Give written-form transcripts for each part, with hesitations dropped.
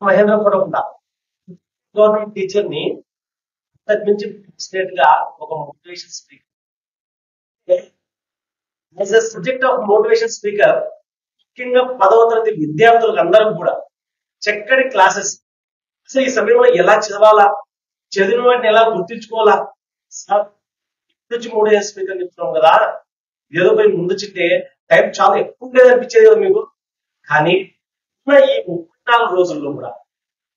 మహేంద్ర కూడా government teacher ని అంతకు మించి స్టేట్ గా ఒక motivation speaker as a subject of motivation speaker ముఖ్యంగా 10వ తరగతి విద్యార్థులకు అందరికి కూడా చక్కటి క్లాసెస్. అసలు ఈ సమయంలో ఎలా చదవాలా, చదివిన వాటిని ఎలా గుర్తించుకోవాలా. సార్ ఇప్పుడు నుంచి మోటివేషన్ స్పీకర్ చెప్తున్నాం కదా, ఏదో పోయి ముందు చిట్టే టైం చాలా ఎక్కువ ఉండేది అనిపించేది కదా మీకు. కానీ ఈ 34 రోజుల్లో కూడా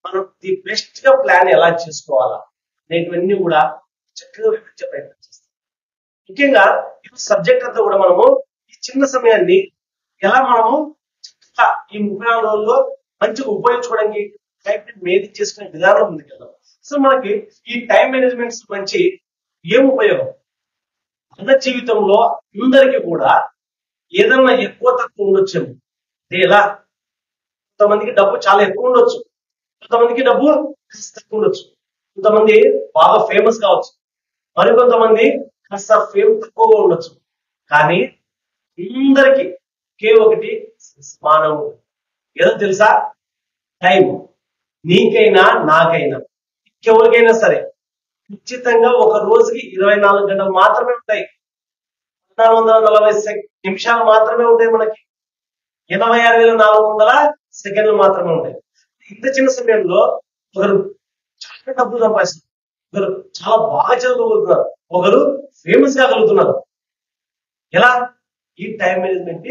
మనం ది బెస్ట్ గా ప్లాన్ ఎలా చేసుకోవాలా అనేటివన్నీ కూడా చక్కగా వివరించే ప్రయత్నం చేస్తాం. ముఖ్యంగా ఈ సబ్జెక్ట్ అంతా కూడా మనము ఈ చిన్న సమయాన్ని ఎలా మనము చక్కగా ఈ 34 రోజుల్లో మంచిగా ఉపయోగించుకోవడానికి టైం మేనేజ్ చేసుకునే విధానం ఉంది కదా. సో మనకి ఈ టైం మేనేజ్మెంట్స్ మంచి ఏం ఉపయోగం అన్న జీవితంలో అందరికీ కూడా ఏదన్నా ఎక్కువ తక్కువ ఉండొచ్చేమో. ఎలా కొంతమందికి డబ్బు చాలా ఎక్కువ ఉండొచ్చు, కొంతమందికి డబ్బు తక్కువ ఉండొచ్చు, కొంతమంది బాగా ఫేమస్ కావచ్చు, మరికొంతమంది కాస్త ఫేమ్ తక్కువగా ఉండొచ్చు. కానీ అందరికి ఒకే ఒకటి సమానం. ఏదో తెలుసా, టైం నీకైనా నాకైనా ఇంకెవరికైనా సరే ఖచ్చితంగా ఒక రోజుకి 24 గంటలు మాత్రమే ఉంటాయి. 1440 నిమిషాలు మాత్రమే ఉంటాయి. మనకి 86,400 సెకండ్లు మాత్రమే ఉంటాయి. ఇంత చిన్న సమయంలో ఒకరు చాలా డబ్బులు సంపాదిస్తారు, ఒకరు చాలా బాగా చదువుకోగలుగుతున్నారు, ఒకరు ఫేమస్ కాగలుగుతున్నారు. ఎలా? ఈ టైం మేనేజ్మెంట్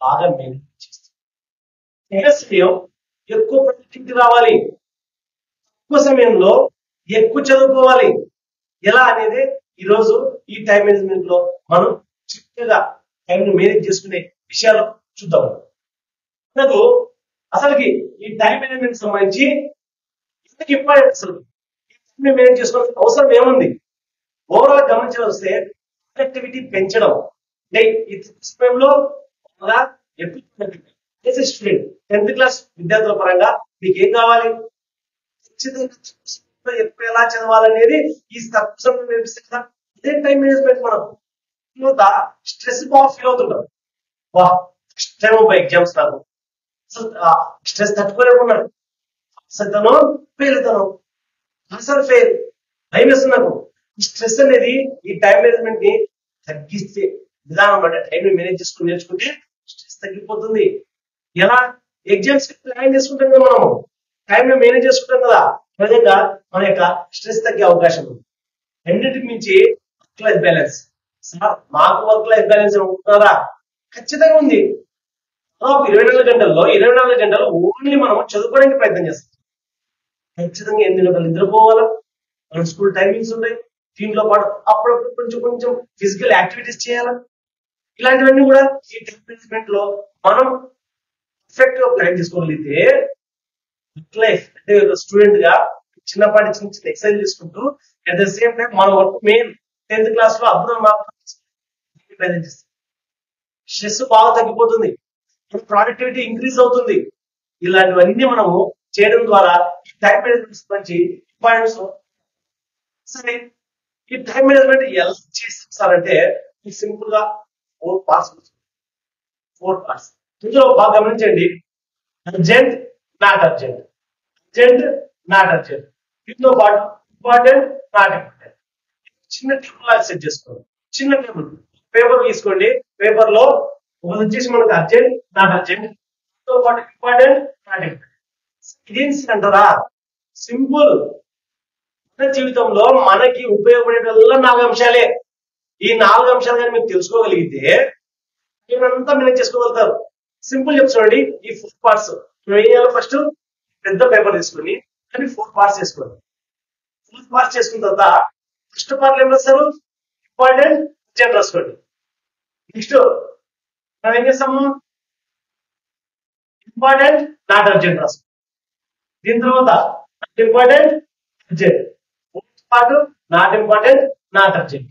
బాగా మేనేజ్ చేస్తారు. ఎక్కువ ప్రొడక్టివిటీ రావాలి, తక్కువ సమయంలో ఎక్కువ చదువుకోవాలి. ఎలా అనేది ఈరోజు ఈ టైం మేనేజ్మెంట్ లో మనం చక్కగా టైం మేనేజ్ చేసుకునే విషయాలు చూద్దాం. మనకు అసలుకి ఈ టైం మేనేజ్మెంట్ సంబంధించి ఇంతకు ఇంపార్టెంట్. అసలు ఈ టైం మేనేజ్ చేసుకోవాల్సిన అవసరం ఏముంది? ఓవరాల్ గమనించవస్తే ప్రొడక్టివిటీ పెంచడం. ఈ సమయంలో స్టూడెంట్ 10th క్లాస్ విద్యార్థుల పరంగా మీకు ఏం కావాలి? ఎప్పుడు ఎలా చదవాలనేది ఈ తక్కువ నేర్పిస్తే కదా. ఇదే టైం మేనేజ్మెంట్. మనం స్ట్రెస్ బాగా ఫీల్ అవుతుంటాం. వా ఫస్ట్ టైం ఎగ్జామ్స్ నాకు స్ట్రెస్ తట్టుకోలేకున్నాను, అసలు ఫెయిల్ అవుతాను, అసలు ఫెయిల్ భయం వేస్తుంది నాకు. ఈ స్ట్రెస్ అనేది ఈ టైం మేనేజ్మెంట్ ని తగ్గిస్తే విధానం అంటే టైం మేనేజ్ చేసుకుని నేర్చుకుంటే స్ట్రెస్ తగ్గిపోతుంది. ఎలా? ఎగ్జామ్స్ ప్లాన్ చేసుకుంటాం కదా, మనము టైం మేనేజ్ చేసుకుంటాం కదా, విధంగా మన యొక్క స్ట్రెస్ తగ్గే అవకాశం ఉంది. అన్నిటికి మించి వర్క్ లైఫ్ బ్యాలెన్స్. సార్ మాకు వర్క్ లైఫ్ బ్యాలెన్స్ ఉంటున్నారా? ఖచ్చితంగా ఉంది. 24 గంటల్లో 24 గంటలు ఓన్లీ మనం చదువుకోవడానికి ప్రయత్నం చేస్తాం. ఖచ్చితంగా 8 గంటలు నిద్రపోవాలా, మన స్కూల్ టైమింగ్స్ ఉంటాయి, దీంట్లో పాటు అప్పుడప్పుడు కొంచెం కొంచెం ఫిజికల్ యాక్టివిటీస్ చేయాలా. ఇలాంటివన్నీ కూడా ఈ టైం మేనేజ్మెంట్ లో మనం పర్ఫెక్ట్ గా ప్లాన్ చేసుకోగలిగితే వర్క్ లైఫ్ అంటే స్టూడెంట్ గా చిన్నపాటి చిన్న చిన్న ఎక్సర్సైజ్ చేసుకుంటూ అట్ ద సేమ్ టైం మన వర్క్ మెయిన్ 10th క్లాస్ లో అద్భుతం మాత్రం చేస్తాం. స్ట్రెస్ బాగా తగ్గిపోతుంది, ప్రొడక్టివిటీ ఇంక్రీజ్ అవుతుంది. ఇలాంటివన్నీ మనము చేయడం ద్వారా ఈ టైం మేనేజ్మెంట్ మంచి ఇంపార్టెన్స్. సరే, ఈ టైం మేనేజ్మెంట్ ఎలా చేస్తారంటే సింపుల్ గా 4 పార్ట్స్. ఇందులో బాగా గమనించండి. Urgent, not urgent, urgent, not urgent, దీంతో పాటు ఇంపార్టెంట్, నాట్ ఇంపార్టెంట్. చిన్న టేబుల్ లాగా సెట్ చేసుకోండి. చిన్న టేబుల్ పేపర్ తీసుకోండి. పేపర్ లో వచ్చేసి మనకు అర్జెంట్, నాట్ అర్జెంట్, దీంతో పాటు ఇంపార్టెంట్, నాట్ ఇంపార్టెంట్. ఇదేంటి అంటారా? సింపుల్. మన జీవితంలో మనకి ఉపయోగపడే 4 అంశాలే. ఈ 4 అంశాలు కానీ మీకు తెలుసుకోగలిగితే అంతా మేనేజ్ చేసుకోగలుగుతారు. సింపుల్ చెప్తానండి. ఈ 4 పార్ట్స్ ఏం చేయాలి? ఫస్ట్ పెద్ద పేపర్ తీసుకొని కానీ 4 పార్ట్స్ చేసుకోండి. 4 పార్ట్స్ చేసుకున్న తర్వాత ఫస్ట్ పార్ట్ ఏం రాస్తారు? ఇంపార్టెంట్, అర్జెంట్ రాసుకోండి. నెక్స్ట్ మనం ఏం చేస్తాము? ఇంపార్టెంట్, నాట్ అర్జెంట్ రాసుకోండి. దీని తర్వాత important, urgent, part not important, not urgent.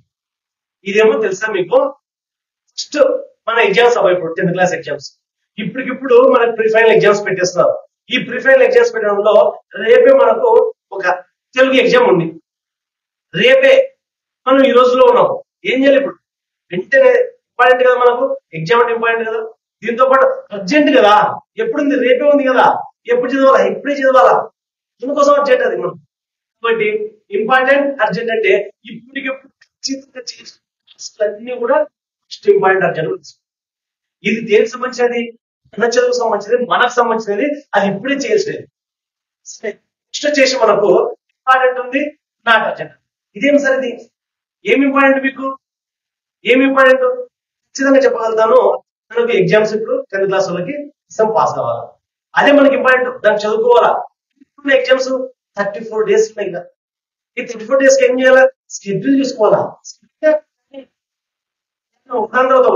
ఇదేమో తెలుసా మీకు? ఫస్ట్ మన ఎగ్జామ్స్ ఇప్పుడు 10th క్లాస్ ఎగ్జామ్స్ ఇప్పటికిప్పుడు మనకు ప్రీ ఫైనల్ ఎగ్జామ్స్ పెట్టేస్తున్నారు. ఈ ప్రీ ఫైనల్ ఎగ్జామ్స్ పెట్టడంలో రేపే మనకు ఒక తెలుగు ఎగ్జామ్ ఉంది. రేపే మనం ఈ రోజులో ఉన్నాం. ఏం చేయాలి ఇప్పుడు? వెంటనే ఇంపార్టెంట్ కదా, మనకు ఎగ్జామ్ అంటే ఇంపార్టెంట్ కదా. దీంతో పాటు అర్జెంట్ కదా, ఎప్పుడుంది, రేపే ఉంది కదా, ఎప్పుడు చదవాలా, ఇప్పుడే చదవాలా, అందుకోసం అర్జెంట్ అది మనం. కాబట్టి ఇంపార్టెంట్, అర్జెంట్ అంటే ఇప్పటికెప్పుడు ఖచ్చితంగా చేసిన అన్ని కూడా ఫస్ట్ ఇంపార్టెంట్, అర్జెంట్. ఇది దేనికి సంబంధించినది, మన చదువుకు సంబంధించినది, మనకు సంబంధించినది, అది ఇప్పుడే చేయాల్సినది. నెక్స్ట్ చేసి మనకు ఇంపార్టెంట్ ఉంది, నాట్ అర్జెంట్. ఇదేం సార్ ఇది, ఏమి ఇంపార్టెంట్ మీకు, ఏమి ఇంపార్టెంట్ ఖచ్చితంగా చెప్పగలుగుతాను. మనకు ఎగ్జామ్స్ ఇప్పుడు 10th క్లాస్ వాళ్ళకి ఎగ్జామ్ పాస్ కావాలా, అదే మనకి ఇంపార్టెంట్, దాన్ని చదువుకోవాలా. ఇప్పుడు ఎగ్జామ్స్ 34 days ఉన్నాయి కదా, ఈ 34 days ఏం చేయాలా, షెడ్యూల్ చూసుకోవాలా. ఒకదాని తర్వాత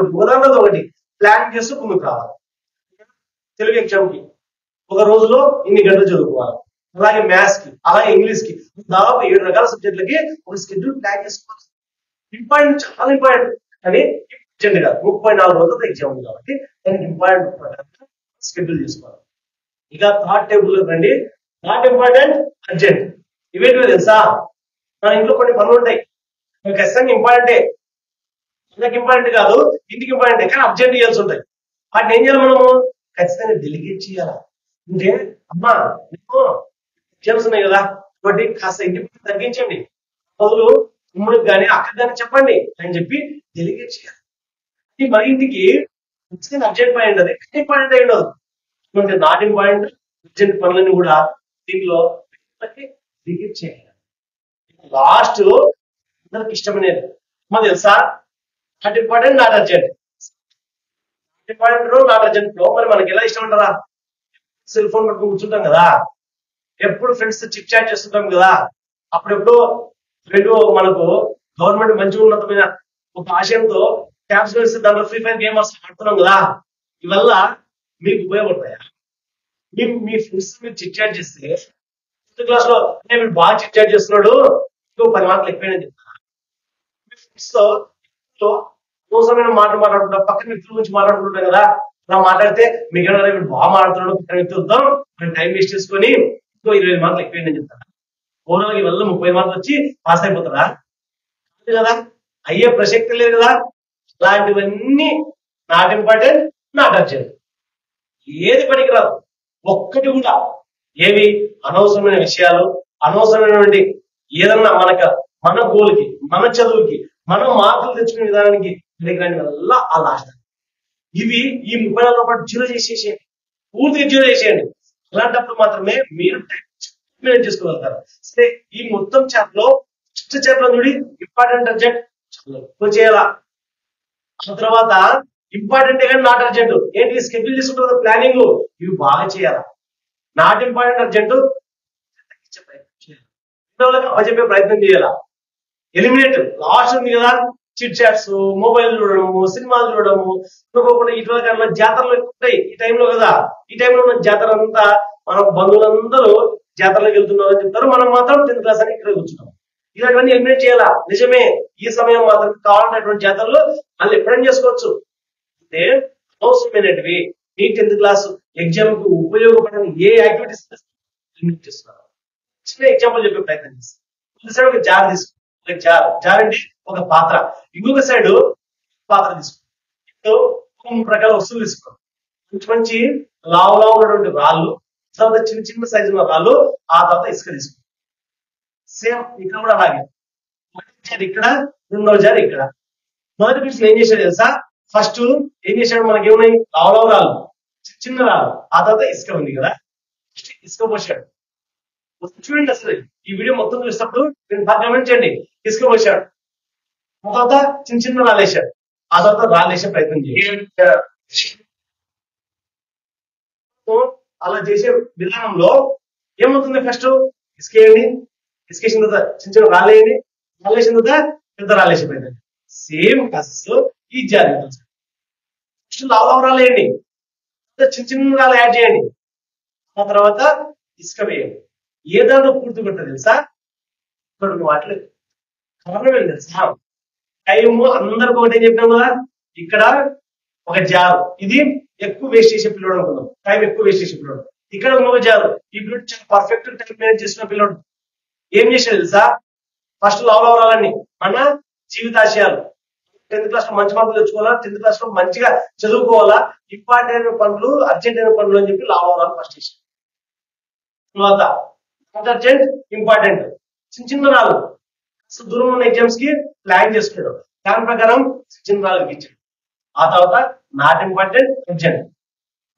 ఒకటి ప్లాన్ చేస్తూ ముందుకు రావాలి. తెలుగు ఎగ్జామ్ కి ఒక రోజులో ఇన్ని గంటలు చదువుకోవాలి, అలాగే మ్యాథ్స్ కి, అలాగే ఇంగ్లీష్ కి, దాదాపు 7 రకాల సబ్జెక్టులకి ఒక షెడ్యూల్ ప్లాన్ చేసుకోవాలి. ఇంపార్టెంట్, చాలా ఇంపార్టెంట్. కానీ అర్జెంట్ కాదు, 34 రోజులతో ఎగ్జామ్ ఉంది కాబట్టి దానికి ఇంపార్టెంట్ షెడ్యూల్ చేసుకోవాలి. ఇక థర్డ్ టేబుల్ రండి. నాట్ ఇంపార్టెంట్, అర్జెంట్ ఇవేంటివో తెలుసా, మన ఇంట్లో కొన్ని పనులు ఉంటాయి, ఖచ్చితంగా ఇంపార్టెంటే, మనకి ఇంపార్టెంట్ కాదు, ఇంటికి ఇంపార్టెంటే, కానీ అర్జెంట్ చేయాల్సి ఉంటాయి. వాటిని ఏం చేయాలి మనము, ఖచ్చితంగా డెలిగేట్ చేయాలా. అంటే అమ్మా నేను ఎగ్జామ్స్ ఉన్నాయి కదా, కాబట్టి కాస్త ఇంటి పని తగ్గించండి, బదులు తమ్ముడికి కానీ అక్కడికి కానీ చెప్పండి అని చెప్పి డెలిగేట్ చేయాలి. ఇది మన ఇంటికి ఖచ్చితంగా అర్జెంట్ పాయింట్, అది ఇంపార్టెంట్ అయి ఉండదు. అంటే నాట్ ఇంపార్టెంట్, అర్జెంట్ పనులని కూడా దీనిలో డెలిగేట్ చేయాలి. లాస్ట్ అందరికి ఇష్టమైనది మాకు తెలుసా, not important, not urgent. Important లో, నాట్ అర్జెంట్ లో మరి మనకి ఎలా ఇష్టం ఉంటారా, సెల్ ఫోన్ పట్టుకుని కూర్చుంటాం కదా, ఎప్పుడు ఫ్రెండ్స్ తో చిట్ చాట్ చేస్తుంటాం కదా, అప్పుడెప్పుడు ఫ్రెండ్ మనకు గవర్నమెంట్ మంచి ఉన్నతమైన ఒక ఆశయంతో ట్యాబ్స్ వేస్తే దాంట్లో ఫ్రీ ఫైర్ గేమ్ ఆడుతున్నాం కదా, ఇవల్ల మీకు ఉపయోగపడతాయా? మీ ఫ్రెండ్స్ మీరు చిట్ చాట్ చేస్తే 5th క్లాస్ లో వీడు బాగా చిట్ చాట్ చేస్తున్నాడు, ఇంకో 10 మార్కులు ఎక్కువైనా చెప్తారా? మీ ఫ్రెండ్స్ తో అవసరమైన మాటలు మాట్లాడుకుంటా, పక్కన వ్యక్తుల గురించి మాట్లాడుకుంటాం కదా, అలా మాట్లాడితే మిగతా వీడు బాగా మాట్లాడుతున్నాడు, పక్కన వ్యక్తులతో మనం టైం వేస్ట్ చేసుకొని ఇంకో 25 మార్కులు ఎక్కువైందని చెప్తారా? ఓవరాల్ వల్ల 30 మార్కులు వచ్చి పాస్ అయిపోతారా? కదా, అయ్యే ప్రసక్తి లేదు కదా. ఇలాంటివన్నీ నాట్ ఇంపార్టెంట్, నాట్ అర్జెంట్, ఏది పనికిరాదు ఒక్కటి కూడా. ఏవి అనవసరమైన విషయాలు, అనవసరమైనటువంటి ఏదన్నా మన గోల్కి, మన చదువుకి, మనం మార్కులు తెచ్చుకునే విధానానికి పనికిరాని వల్ల ఆ లాస్ట్. ఇవి ఈ 34 పాటు జీరో చేసేసేయండి, పూర్తిగా జీరో చేసేయండి. అలాంటప్పుడు మాత్రమే మీరు మేనేజ్ చేసుకోగలుగుతారు. సరే, ఈ మొత్తం చాప్టర్ లో ఫస్ట్ చాప్టర్ చూడి ఇంపార్టెంట్, అర్జెంట్ చాలా ఎక్కువ చేయాలా. ఆ తర్వాత ఇంపార్టెంట్ కానీ నాట్ అర్జెంట్ ఏంటి, షెడ్యూల్ చేసుకుంటారు కదా, ప్లానింగ్, ఇవి బాగా చేయాలా. నాట్ ఇంపార్టెంట్, అర్జెంట్ తగ్గించే ప్రయత్నం చేయాలి, చెప్పే ప్రయత్నం చేయాలా. ఎలిమినేట్ లాస్ట్ ఉంది కదా, చిట్ చాట్స్, మొబైల్ చూడడము, సినిమాలు చూడడము, అనుకోకుండా ఇటువంటి జాతరలు ఉంటాయి ఈ టైంలో కదా, ఈ టైంలో ఉన్న జాతర అంతా మన బంధువులందరూ జాతరలోకి వెళ్తున్నారు అని చెప్తారు, మనం మాత్రం 10th క్లాస్ అని ఇక్కడ కూర్చున్నాం. ఇలాంటివన్నీ ఎలిమినేట్ చేయాలా. నిజమే, ఈ సమయం మాత్రం కావాలన్నటువంటి జాతరలు మళ్ళీ ఎప్పుడైనా చేసుకోవచ్చు. అంటే అవసరమైనటివి మీ 10th క్లాస్ ఎగ్జామ్ కు ఉపయోగపడని ఏ యాక్టివిటీస్ ఎలిమినేట్ చేస్తున్నారు. చిన్న ఎగ్జాంపుల్ చెప్పే ప్రయత్నం చేస్తాం. ఒక జార్ తీసుకో, జార్ అంటే ఒక పాత్ర, ఇంకొక సైడ్ పాత్ర తీసుకో, ఇప్పుడు 3 రకాల వస్తువులు తీసుకో. మంచి లావు ఉన్నటువంటి రాళ్ళు, తర్వాత చిన్న చిన్న సైజు ఉన్న రాళ్ళు, ఆ తర్వాత ఇసుక తీసుకో. సేమ్ ఇక్కడ కూడా అలాగే, మొదటి జారి ఇక్కడ, రెండవ జారి ఇక్కడ. మొదటి పిక్చర్ ఏం చేశాడు తెలుసా, ఫస్ట్ ఏం చేశాడు, మనకి ఏమున్నాయి, లావు రాళ్ళు, చిన్న రాళ్ళు, ఆ తర్వాత ఇసుక ఉంది కదా, ఇసుక పోసాడు. చూడండి, అసలు ఈ వీడియో మొత్తం చూసినప్పుడు నేను బాగా గమనించండి. ఇసుక పోసాడు, ఆ తర్వాత చిన్న చిన్న రాళ్ళు వేసాడు, ఆ తర్వాత రాళ్ళు వేసే ప్రయత్నం చేయాలి. అలా చేసే విధానంలో ఏమవుతుంది, ఫస్ట్ ఇసుకేయండి, ఇసుకేసిన తర్వాత చిన్న చిన్న రాళ్ళు వేయండి, రాళ్ళు వేసిన తర్వాత పెద్ద రాళ్ళు వేసే ప్రయత్నం. సేమ్ ప్రాసెస్ ఈ జారి ఫస్ట్ లావు రాళ్ళు వేయండి, చిన్న చిన్న రాళ్ళు యాడ్ చేయండి, ఆ తర్వాత ఇసుక వేయండి. ఏ దాంట్లో పూర్తి పెట్టదు తెలుసా, ఇక్కడ వాటిలో కారణం ఏంటి తెలుసా, టైము అందరికి ఒకటే చెప్పినాం కదా. ఇక్కడ ఒక జారు, ఇది ఎక్కువ వేస్ట్ చేసే పిల్లడు అనుకుందాం, టైం ఎక్కువ వేస్ట్ చేసే పిల్లడు. ఇక్కడ ఇంకొక జారు, ఈ పిల్లడు చాలా పర్ఫెక్ట్ టైం మేనేజ్ చేసిన పిల్లడు. ఏం చేశాడు తెలుసా, ఫస్ట్ లావు రావాలని మన జీవితాశయాలు 10th క్లాస్ లో మంచి మార్కులు తెచ్చుకోవాలా, 10th క్లాస్ లో మంచిగా చదువుకోవాలా, ఇంపార్టెంట్ అయిన పనులు, అర్జెంట్ అయిన పనులు అని చెప్పి లాభాలు ఫస్ట్ చేశారు. తర్వాత అర్జెంట్, ఇంపార్టెంట్, చిన్న చిన్న రాళ్ళు దూరం ఉన్న ఎగ్జామ్స్ కి ప్లాన్ చేసుకున్నాడు. దాని ప్రకారం చిన్న రాళ్ళకి ఇచ్చాడు. ఆ తర్వాత నాట్ ఇంపార్టెంట్, అర్జెంట్.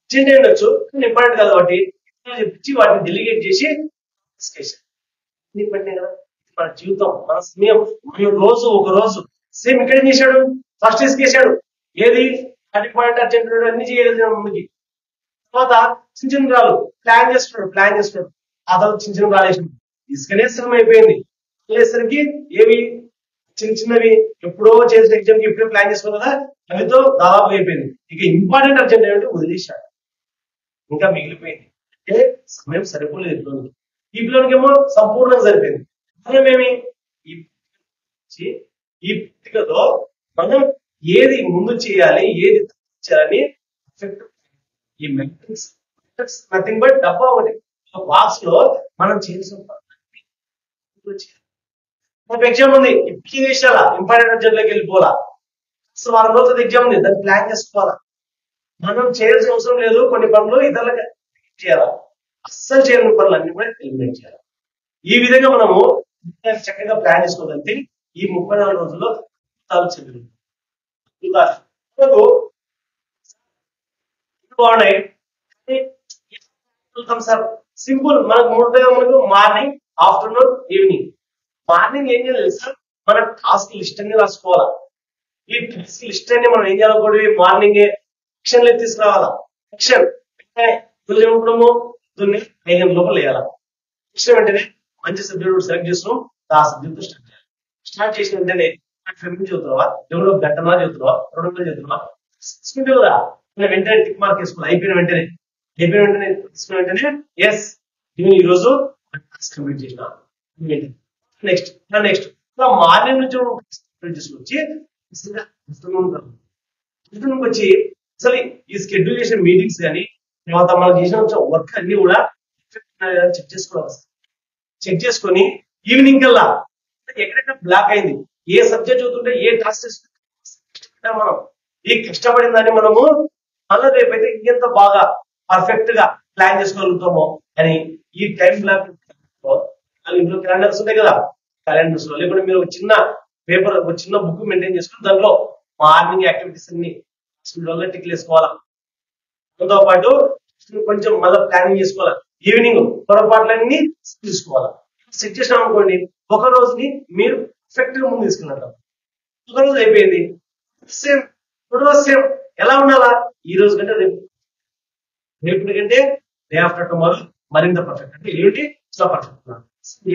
అర్జెంట్ ఉండొచ్చు కానీ ఇంపార్టెంట్ కాదు కాబట్టి చెప్పించి వాటిని డెలిగేట్ చేసి చేశారు. కదా మన జీవితం, మన సమయం, మన రోజు ఒక రోజు సేమ్ ఇక్కడ చేశాడు. ఫస్ట్ ఇసుకేసాడు. ఏది నాట్ ఇంపార్టెంట్, అర్జెంట్ అన్ని చేయలేదు ముందుకి. తర్వాత చిన్న చిన్న రాళ్ళు ప్లాన్ చేస్తున్నాడు. ఆ తర్వాత చిన్న చిన్న రాళ్ళు వేసాడు. ఇసుకనే శ్రమ అయిపోయింది. వేసరికి ఏవి చిన్న చిన్నవి ఎప్పుడో చేసిన ఎగ్జామ్ కి ఎప్పుడో ప్లాన్ చేసుకోవాలి కదా, అవితో దాదాపు అయిపోయింది. ఇక ఇంపార్టెంట్ అర్జెంట్ ఏంటంటే వదిలేశాడు. ఇంకా మిగిలిపోయింది. అంటే సమయం సరిపోలేదు ఈ పిల్లలకి. ఈ పిల్లలకి ఏమో సంపూర్ణంగా సరిపోయింది. మనమేమి ఈ పుట్టికలో మనం ఏది ముందు చేయాలి, ఏది చేయాలని ఈ మెట్రిక్స్ నథింగ్ బట్ డబ్బా ఒకటి బాక్స్ లో మనం చేయాల్సిన ఎగ్జామ్ ఉంది. ఇప్పటికీ చేసేలా ఇంపార్టెంట్ అర్జెంట్లోకి వెళ్ళిపోవాలా. అసలు వారం రోజులు ఎగ్జామ్ ఉంది, దాన్ని ప్లాన్ చేసుకోవాలా. మనం చేయాల్సిన అవసరం లేదు. కొన్ని పనులు ఇతరులకు చేయాలా. అస్సలు చేయని పనులు అన్ని కూడా ఎలిమినేట్ చేయాలి. ఈ విధంగా మనము చక్కగా ప్లాన్ చేసుకోగలిగితే ఈ 34 రోజుల్లో చదువు బాగున్నాయి. Sir simple. మనకు మార్నింగ్, ఆఫ్టర్నూన్, ఈవినింగ్. మార్నింగ్ ఏం చేయాలి సార్, మన టాస్క్ లిస్ట్ అన్ని రాసుకోవాలా. ఈ టాస్క్ లిస్ట్ అన్ని మనం ఏం చేయాలనుకోండి, మార్నింగే యాక్షన్లు తీసుకురావాలా. యాక్షన్ రోజు ఏమనుకోవడము, 5 గంటల లోపల వేయాలా. యాక్షన్ వెంటనే మంచి సబ్జెక్ట్ సెలెక్ట్ చేస్తున్నాం, ఆ సబ్జెక్ట్ స్టార్ట్ చేయాలి. స్టార్ట్ చేసిన వెంటనే చదువుతున్నావా, ఎవరో గంటనా చదువుతున్నావా, 2 గంటలు చదువుతున్నావా, కదా వెంటనే టిక్ మార్క్ వేసుకోవాలి. అయిపోయిన వెంటనే తీసుకున్న వెంటనే ఎస్ నేను ఈ రోజు కంప్లీట్ చేసిన. నెక్స్ట్ మార్నింగ్ నుంచి తీసుకొచ్చి వచ్చి అసలు ఈ షెడ్యూల్ చేసిన మీటింగ్స్ కానీ తర్వాత మనం చేసిన వర్క్ అన్ని కూడా చెక్ చేసుకోవాలి. చెక్ చేసుకొని ఈవినింగ్ కల్లా ఎక్కడెక్కడ బ్లాక్ అయింది, ఏ సబ్జెక్ట్ చదువుతుంటే ఏ టాస్క్ మనం ఈ కష్టపడిన దాన్ని మనము మళ్ళీ రేపైతే ఇంకెంత బాగా పర్ఫెక్ట్ గా ప్లాన్ చేసుకోగలుగుతామో అని ఈ టైం బ్లాక్ ఇంట్లో క్యాలెండర్స్ ఉంటాయి కదా, క్యాలెండర్స్ లో లేకుంటే మీరు ఒక చిన్న పేపర్, ఒక చిన్న బుక్ మెయింటైన్ చేసుకుని దాంట్లో మార్నింగ్ యాక్టివిటీస్ అన్ని టిక్లు వేసుకోవాలా. దాంతో పాటు కొంచెం మళ్ళీ ప్లానింగ్ చేసుకోవాలా. ఈవినింగ్ పొరపాట్లన్నీ తీసుకోవాలా. సెట్ చేసినాం అనుకోండి, ఒక రోజుని మీరు పర్ఫెక్ట్ గా ముందు తీసుకున్నారు. ఒక రోజు అయిపోయింది, సేమ్ 2 రోజు సేమ్. ఎలా ఉండాలా, ఈ రోజు కంటే రేపటి కంటే డే ఆఫ్టర్ టుమారో మరింత పర్ఫెక్ట్. అంటే ఏంటి పర్ఫెక్ట్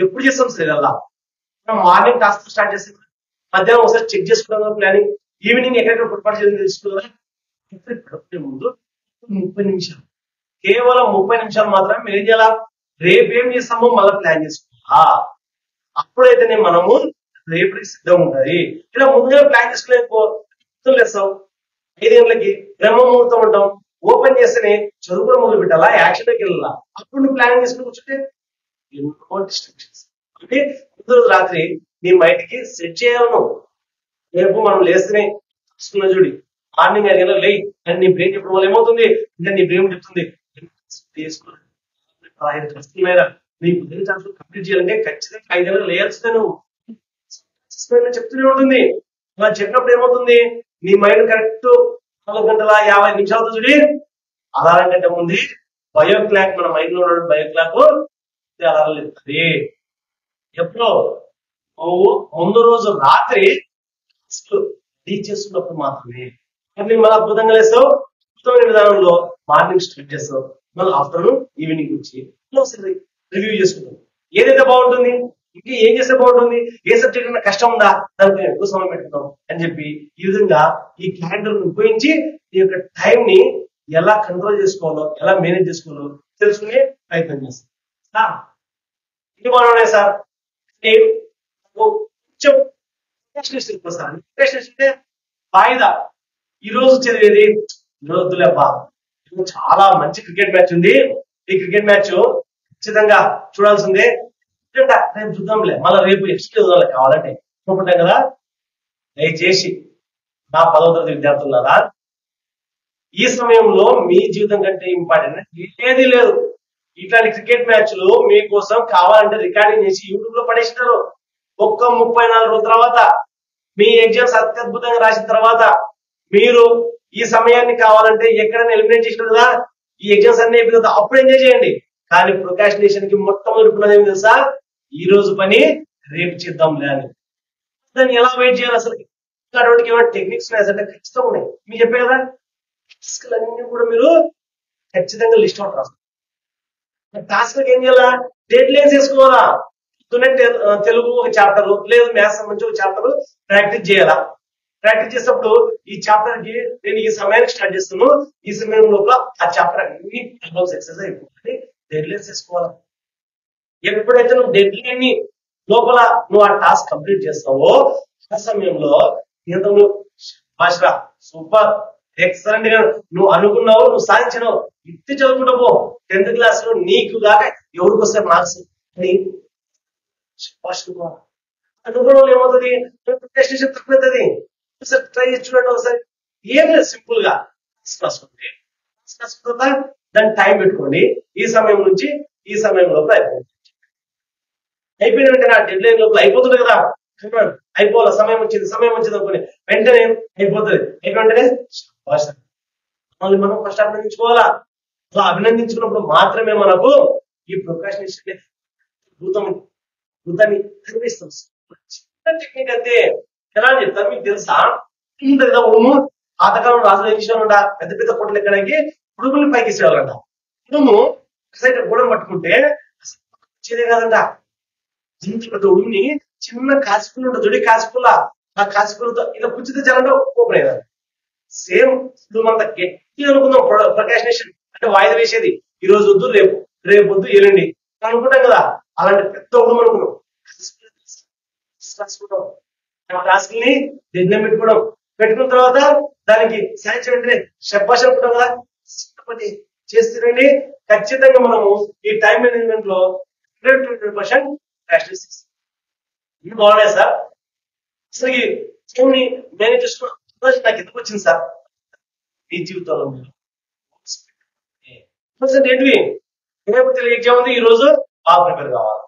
ఎప్పుడు చేస్తాం సరే అలా. మార్నింగ్ టాస్క్ స్టార్ట్ చేస్తాం, మధ్యాహ్నం ఒకసారి చెక్ చేసుకున్నాం ప్లానింగ్, ఈవినింగ్ ఎక్కడెక్కడ పొరపాటు చేయాలని తెలుసుకున్నారా. ముందు 30 నిమిషాలు, కేవలం 30 నిమిషాలు మాత్రమే మీరు ఏం చేయాలా, రేపు ఏం చేస్తామో మళ్ళీ ప్లాన్ చేసుకోవాలా. అప్పుడైతేనే మనము రేపటికి సిద్ధంగా ఉండాలి. ఇలా ముందుగా ప్లాన్ చేసుకోలేస్తాం. 5 గంటలకి బ్రహ్మ ముహూర్తం ఉంటాం, ఓపెన్ చేస్తేనే చదువు కూడా మొదలు పెట్టాలా, యాక్షన్లోకి వెళ్ళాలా. అప్పుడు నువ్వు ప్లానింగ్ చేసుకుని కూర్చుంటే ఎన్నో డిస్ట్రాక్షన్స్. అంటే ముందు రోజు రాత్రి నీ మైండ్ కి సెట్ చేయాలను. రేపు మనం లేస్తేనే చూసుకున్న చూడి మార్నింగ్ 5 గంటలకు లేయి అని నీ బ్రెయిన్ చెప్పడం వల్ల ఏమవుతుంది, ఇంకా నీ బ్రెయిన్ చెప్తుంది నీకు కంప్లీట్ చేయాలంటే ఖచ్చితంగా 5 గంటలకు లేయాల్సిందే. నువ్వు చెప్తూనే ఉంటుంది. అలా చెప్పినప్పుడు ఏమవుతుంది, నీ మైండ్ కరెక్ట్ 4 గంటల 50 నిమిషాలతో చూడి అలారం కంటే ముందు బయో క్లాక్, మన మైండ్ లో ఉన్న బయో క్లాక్ అలారం చెప్తుంది. ఎప్పుడో ముందు రోజు రాత్రి రీచ్ చేస్తున్నప్పుడు మాత్రమే. మళ్ళీ అద్భుతంగా లేస్తావు, అద్భుతమైన విధానంలో మార్నింగ్ స్టార్ట్ చేస్తావు, మళ్ళీ ఆఫ్టర్నూన్ ఈవినింగ్ వచ్చి రివ్యూ చేసుకుంటాం. ఏదైతే బాగుంటుంది, ఇంకా ఏం చేస్తే బాగుంటుంది, ఏ సబ్జెక్ట్ అయినా కష్టం ఉందా, దానికి ఎక్కువ సమయం పెట్టుకుందాం అని చెప్పి ఈ విధంగా ఈ క్యాలెండర్ ఉపయోగించి ఈ యొక్క టైం ని ఎలా కంట్రోల్ చేసుకోవాలో, ఎలా మేనేజ్ చేసుకోవాలో తెలుసుకునే ప్రయత్నం చేస్తాం. ఇది బాగున్నాయి సార్. కొంచెం వాయిదా ఈ రోజు చదివేది రోజులేబ్బా, చాలా మంచి క్రికెట్ మ్యాచ్ ఉంది, ఈ క్రికెట్ మ్యాచ్ ఖచ్చితంగా చూడాల్సిందే, రేపు చూద్దాంలే, మళ్ళీ రేపు ఎక్స్ట్రా చూద్దాంలే కావాలంటే అనుకుంటాం కదా. దయచేసి నా 10వ తరగతి విద్యార్థులారా, ఈ సమయంలో మీ జీవితం కంటే ఇంపార్టెంట్ ఏది లేదు. ఇట్లాంటి క్రికెట్ మ్యాచ్లు మీకోసం కావాలంటే రికార్డింగ్ చేసి యూట్యూబ్ లో పడేసినారు. ఒక్క 34 రోజుల తర్వాత మీ ఎగ్జామ్స్ అత్యద్భుతంగా రాసిన తర్వాత మీరు ఈ సమయాన్ని కావాలంటే ఎక్కడైనా ఎలిమినేట్ చేసిన కదా, ఈ ఎగ్జామ్స్ అన్ని అయిపోతుంది, అప్పుడు ఎంజాయ్ చేయండి. కానీ ప్రొకాస్టినేషన్ కి మొట్టమొదటి ఏమి తెలుసా, ఈ రోజు పని రేపు చేద్దాంలే అని. దాన్ని ఎలా వెయిట్ చేయాలి అసలు? అటువంటి ఏమైనా టెక్నిక్స్ ఉన్నాయి అంటే ఖచ్చితంగా ఉన్నాయి. మీకు చెప్పే కదా, అన్ని కూడా మీరు ఖచ్చితంగా లిస్ట్ అవుట్ రాస్తారు. టాస్క్ ఏం చేయాలా, డెడ్ లైన్స్ వేసుకోవాలా. తెలుగు ఒక చాప్టర్ లేదు మ్యాథ్స్ సంబంధించి ఒక చాప్టర్ ప్రాక్టీస్ చేయాలా. ప్రాక్టీస్ చేసినప్పుడు ఈ చాప్టర్ కి నేను ఈ సమయానికి స్టార్ట్ చేస్తాను, ఈ సమయం లోపల ఆ చాప్టర్ అన్ని ఎక్సర్సైజ్ అయిపోతుంది. డెడ్ లైన్స్ వేసుకోవాలా. ఎప్పుడైతే నువ్వు డెడ్ లైన్ ని లోపల నువ్వు ఆ టాస్క్ కంప్లీట్ చేస్తావో ఆ సమయంలో భాషరా సూపర్ ఎక్సలెంట్ గా నువ్వు అనుకున్నావు, నువ్వు సాధించినావు, ఇట్టి చదువుకుంటా పో. 10th క్లాస్ లో నీకు దాకా ఎవరికి వస్తే మార్క్స్ అనుకోవడం ఏమవుతుంది, తక్కువవుతుంది. ట్రై చేసి చూడండి ఒకసారి. ఏం లేదు, సింపుల్ గా రాసుకుంటే దాన్ని టైం పెట్టుకోండి. ఈ సమయం నుంచి ఈ సమయం లోపల అయిపోయిన వెంటనే ఆ డెడ్ లైన్ లోపల అయిపోతుంది కదా, అయిపోవాలి, సమయం వచ్చింది అనుకోని వెంటనే అయిపోతుంది. అయిపోయిన వెంటనే మళ్ళీ మనం ఫస్ట్ అభినందించుకోవాలా. అలా అభినందించుకున్నప్పుడు మాత్రమే మనకు ఈ ప్రొకాస్టినేషన్ భూతాన్ని కనిపిస్తాం. చిన్న టెక్నిక్ అంతే. ఎలా అని చెప్తాను మీకు తెలుసా, కదా ఉడుము పాతకాలం రాజులు ఏం చేసేవాళ్ళంట, పెద్ద పెద్ద కోటలు ఎక్కడానికి ఉడుముల్ని పైకి ఇచ్చేవాళ్ళంట. ఉడుము సైడ్ గోడను పట్టుకుంటే అసలు వచ్చేదే కాదంట. ఇంత పెద్ద ఉడుముని చిన్న కాసిపుల్ల ఉంటుంది, దొడి కాసిపుల్ల, ఆ కాసిపుల్లతో ఇలా పుచ్చితే జలంలో ఓపెన్ అయ్యేది. సేమ్ ఇప్పుడు మన గట్టి అనుకుందాం ప్రొకాస్టినేషన్ అంటే వాయిదా వేసేది. ఈ రోజు వద్దు, రేపు వద్దు, ఎల్లుండి అనుకుంటాం కదా. అలాంటి పెద్ద ఉడుము అనుకున్నాం, టాస్క్ ని దగ్గర పెట్టుకున్న తర్వాత దానికి సాయంత్రం వెంటనే శబ్బాష్ అనుకుంటాం కదా, పని చేస్తుందండి. ఖచ్చితంగా మనము ఈ టైం మేనేజ్మెంట్ లో 100% ప్రాక్టీస్ చేస్తాం. ఇది బాగున్నాయి సార్. అసలు ఈ టైంని మేనేజ్ చేసుకున్న నాకు ఎందుకు వచ్చింది సార్ ఈ జీవితంలో ఏంటివి రేపు తెలుగు ఎగ్జామ్ ఉంది, ఈ రోజు బాగా ప్రిపేర్ కావాలి.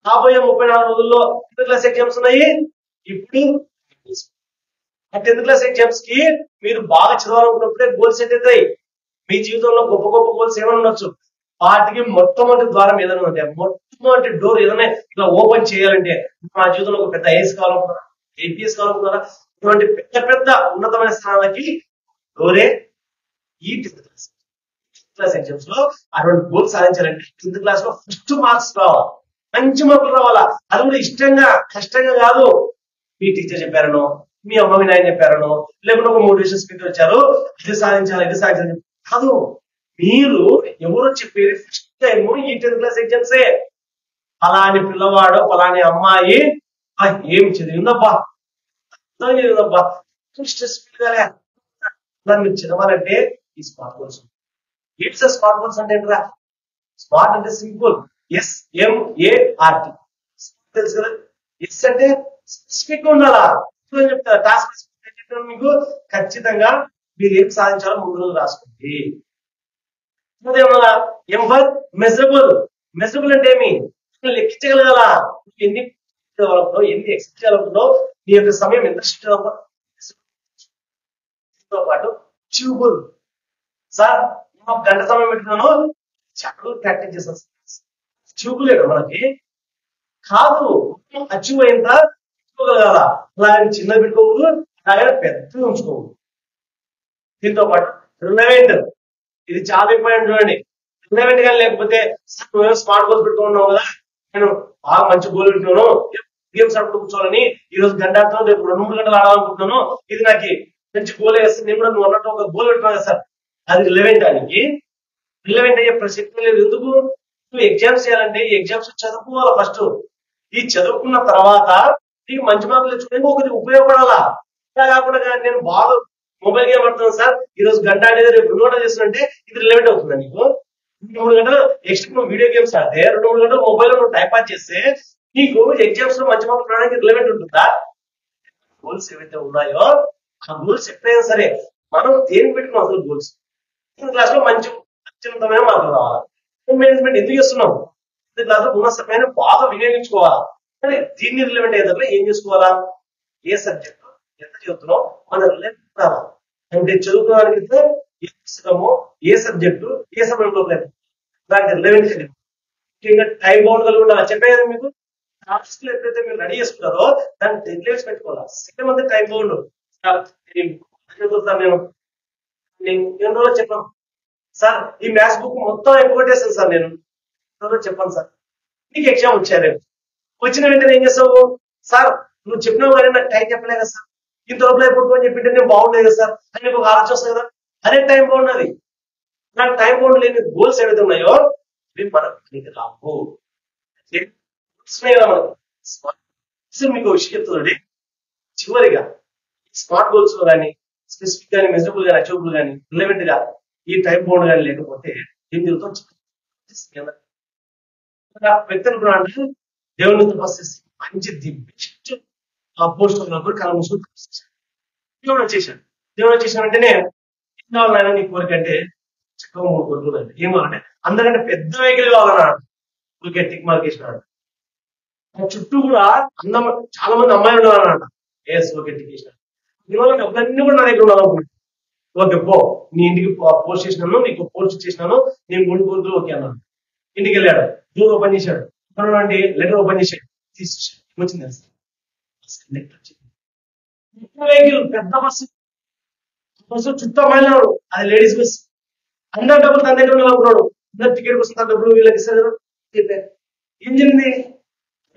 రాబోయే 34 రోజుల్లో 10th క్లాస్ ఎగ్జామ్స్ ఉన్నాయి. ఇప్పుడు ఆ 10th క్లాస్ ఎగ్జామ్స్ కి మీరు బాగా చదవాలనుకున్నప్పుడే గోల్స్ సెట్ అవుతాయి. మీ జీవితంలో గొప్ప గొప్ప గోల్స్ ఏమైనా ఉండొచ్చు, వాటికి మొట్టమొదటి ద్వారం ఏదైనా ఉంటాయి, మొట్టమొదటి డోర్ ఏదైనా ఇలా ఓపెన్ చేయాలంటే మా జీవితంలో ఒక పెద్ద ఐఏఎస్ కావాలనుకున్నారా, ఏపీఎస్ కావాలనుకున్నారా, ఇటువంటి పెద్ద ఉన్నతమైన స్థానాలకి డోరే ఈ 10th క్లాస్ ఎగ్జామ్స్ లో. అటువంటి గోల్ సాధించాలంటే 10th క్లాస్ లో ఫస్ట్ మార్క్స్ రావాలి, మంచి మార్కులు రావాలా. అది కూడా ఇష్టంగా కష్టంగా కాదు, మీ టీచర్ చెప్పారనో, మీ అమ్మ మీ నాయన చెప్పారనో, లేకుంటే ఒక మోటివేషన్ స్పీకర్ వచ్చారు ఇది సాధించాలి కాదు. మీరు ఎవరో చెప్పేది ఫస్ట్ టైం ఈ 10th క్లాస్ ఎగ్జామ్సే. అలాని పిల్లవాడు అలాని అమ్మాయి ఏం చదివిందబ్బా స్ట్రెస్ ఫీల్ కాలే. మీరు చదవాలంటే ఈ స్మార్ట్ గోల్స్. ఏంటి సార్ స్మార్ట్ గోల్స్ అంటే ఏంటరా? స్మార్ట్ అంటే సింపుల్, SMART తెలుసు కదా. ఎస్ అంటే స్పెసిఫిక్ ఉండాలా. చెప్తారా టాస్క్ మీకు ఖచ్చితంగా మీరు ఏం సాధించాలో ముందు రోజు రాసుకోండి. M for measurable. మెజరబుల్ అంటే ఏమి, లెక్కించగలగాల. ఎన్ని ఎక్స్పెక్ట్ చేయాలనుకుంటున్నావు, నీ యొక్క సమయం ఎంత తో పాటు అచీవబుల్. సార్ గంట సమయం పెట్టుకున్నాను చాప్టర్ ప్రాక్టీస్ చేస్తాను, అచీవబుల్ ఏడు మనకి కాదు. అచీవ్ అయిందా పెట్టుకోగలగాల. అలాగే చిన్న పెట్టుకోకూడదు, అలాగే పెద్దగా ఉంచుకోకూడదు. దీంతో పాటు రిలవెంట్, ఇది చాలా ఇంపార్టెంట్. చూడండి, రిలవెంట్ గా లేకపోతే స్మార్ట్ గోల్స్ పెట్టుకున్నావు కదా, నేను బాగా మంచి గోల్ పెట్టుకున్నాను, గేమ్స్ ఆడుతూ కూర్చోవాలని, ఈ రోజు గంట ఆడుతున్నాను, రేపు 2-3 గంటలు ఆడాలనుకుంటున్నాను, ఇది నాకు మంచి గోల్ వేస్తుంది, నేను కూడా నువ్వు అన్నట్టు ఒక గోల్ పెట్టుకున్నాను కదా సార్, అది రిలవెంట్. దానికి రిలవెంట్ అయ్యే ప్రసక్తి లేదు. ఎందుకు? నువ్వు ఎగ్జామ్స్ చేయాలంటే ఈ ఎగ్జామ్స్ చదువుకోవాలా ఫస్ట్. ఈ చదువుకున్న తర్వాత నీకు మంచి మార్కులు తెచ్చుకోవడానికి ఒకటి ఉపయోగపడాలా. ఇలా కాకుండా నేను బాగా మొబైల్ గేమ్ ఆడుతున్నాను సార్, ఈ రోజు గంట ఆడేది రేపు 2 గంటలు చేస్తుంటే ఇది రిలవెంట్ అవుతుంది. నీకు 2-3 గంటలు ఎక్స్ట్రా నువ్వు వీడియో గేమ్స్ ఆడితే 2-3 గంటలు మొబైల్ లో నువ్వు టైం పాస్ చేస్తే నీకు ఎగ్జామ్స్ లో మంచి మార్కులు రావడానికి రిలవెంట్ ఉంటుందా? గోల్స్ ఏవైతే ఉన్నాయో ఆ గోల్స్ ఎప్పుడైనా సరే మనం దేనికి పెట్టుకున్నాం అసలు గోల్స్? క్లాస్ లో మంచి అత్యున్నతమైన మార్కులు రావాలి. మేనేజ్మెంట్ ఎందుకు చేస్తున్నాం? క్లాస్ లో ఉన్న సమయాన్ని బాగా వినియోగించుకోవాలా. కానీ దీన్ని రిలవెంట్ అయ్యేటప్పుడు ఏం చేసుకోవాలా? ఏ సబ్జెక్ట్ ఎంత చదువుతున్నావు మన రిలవెంట్ రావాలి. అంటే చదువుకోవడానికి ఏ పుస్తకము, ఏ సబ్జెక్టు, ఏ సమయంలో దానికి రిలవెంట్ కలిగి ముఖ్యంగా టైం బౌండ్ కలిగి ఉండాలి. చెప్పేది మీకు టాస్క్లు ఎప్పుడైతే మీరు రెడీ చేసుకుంటారో దాన్ని డెడ్లైన్స్ పెట్టుకోవాలి. సెకండ్ మంది టైం బౌండ్ నేను ఎన్ని రోజులు చెప్పాను సార్, ఈ మ్యాథ్స్ బుక్ మొత్తం అయిపోగొట్టేసాను సార్, నేను చెప్పాను సార్. నీకు ఎగ్జామ్ వచ్చారు, వచ్చిన వెంటనే ఏం చేస్తావు? సార్ నువ్వు చెప్పినావు కానీ నాకు టైం చెప్పలే కదా సార్, ఇంత లోపల అయిపోతుంది చెప్పింటే నేను బాగుండేది కదా సార్ అని నీకు ఒక ఆలోచన వస్తుంది కదా. అదే టైం బౌండ్. అది నాకు టైం బౌండ్ లేని గోల్స్ ఏవైతే ఉన్నాయో ఇవి మనకు రావు. మీకు విషయం చెప్తుందండి. చివరిగా స్మార్ట్ గోల్స్ లో కానీ స్పెసిఫిక్ కానీ మెజరబుల్ కానీ అచీవబుల్ కానీ రిలవెంట్ గా ఈ టైం బౌండ్ కానీ లేకపోతే ఏం జరుగుతుంది? వ్యక్తులు అంటే దేవుని తపస్సు చేసి మంచి ది బెస్ట్ పోస్ట్ కళ ముసుగు దేవుడు వచ్చేసాడు. దేవుడు వచ్చేసిన వెంటనే ఏం కావాలన్నా నీ కోరిక అంటే చక్కగా 3 కోరికలు అంటే ఏమోనంటే అందరికంటే పెద్ద వెహికల్ కావాలన్నాడు. ఊరికే టిక్ మార్క్ వేసినాడు. చుట్టూ కూడా చాలా మంది అమ్మాయిలు ఉండాలన్నమాట. ఓకే టిక్ వేసినాడు. ఇవాళ డబ్బులన్నీ కూడా నా దగ్గర ఉండాలనుకుంటున్నాను. ఓకే పో, నీ ఇంటికి పోస్ట్ చేసినాను, నీకు పోస్ట్ చేసినాను, నేను 3 కోరికలు ఓకే అన్నాను. ఇంటికి వెళ్ళాడు, డోర్ ఓపెన్ చేశాడు, అంటే లెటర్ ఓపెన్ చేశాడు, తీసేసాడు. వచ్చింది తెలుసు వెహికల్ పెద్ద బస్సు చుట్టూ అమ్మాయినాడు. అది లేడీస్ బస్. అందరు డబ్బులు తన దగ్గర ఉండాలనుకున్నాడు. అందరు టికెట్ కోసం తన డబ్బులు వీళ్ళకి ఇస్తారు కదా. ఏం జరిగింది?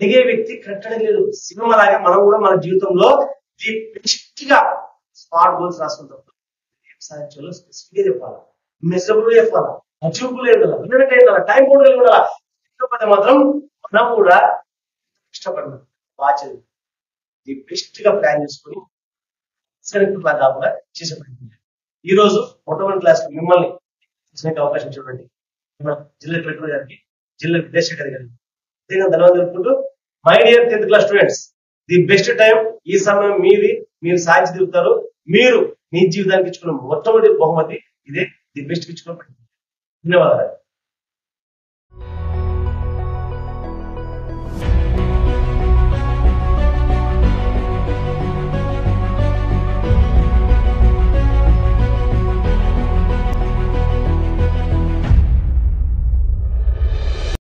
అడిగే వ్యక్తి కట్టడం లేదు. సినిమా లాగా మనం కూడా మన జీవితంలో ది బెస్ట్ గా స్మార్ట్ గోల్స్ రాసుకుంటాం. సాధించాలో స్పెసిఫిక్ గా చెప్పాలా, మెజరబుల్ చెప్పాలా, అచీవబుల్ ఉండాలా, టైం బౌండ్ కలిగి ఉండాలా. ఇకపోతే మాత్రం మనం కూడా ఇష్టపడినాం బాగా ది బెస్ట్ గా ప్లాన్ చేసుకుని కాకుండా చేసేపడుతుంది. ఈ రోజు మొట్టమొదటి క్లాస్ లో మిమ్మల్ని అవకాశం చూడండి. జిల్లా కలెక్టర్ గారికి, జిల్లా విద్యాశాఖర్ గారికి ధన్యవాదాలు తెలుపుకుంటూ, my dear 10th class students, the best time ఈ సమయం మీది. మీరు సాధించి తిరుగుతారు. మీరు మీ జీవితానికి ఇచ్చుకున్న మొట్టమొదటి బహుమతి ఇదే, ది బెస్ట్ ఇచ్చుకోవడం. ధన్యవాదాలు.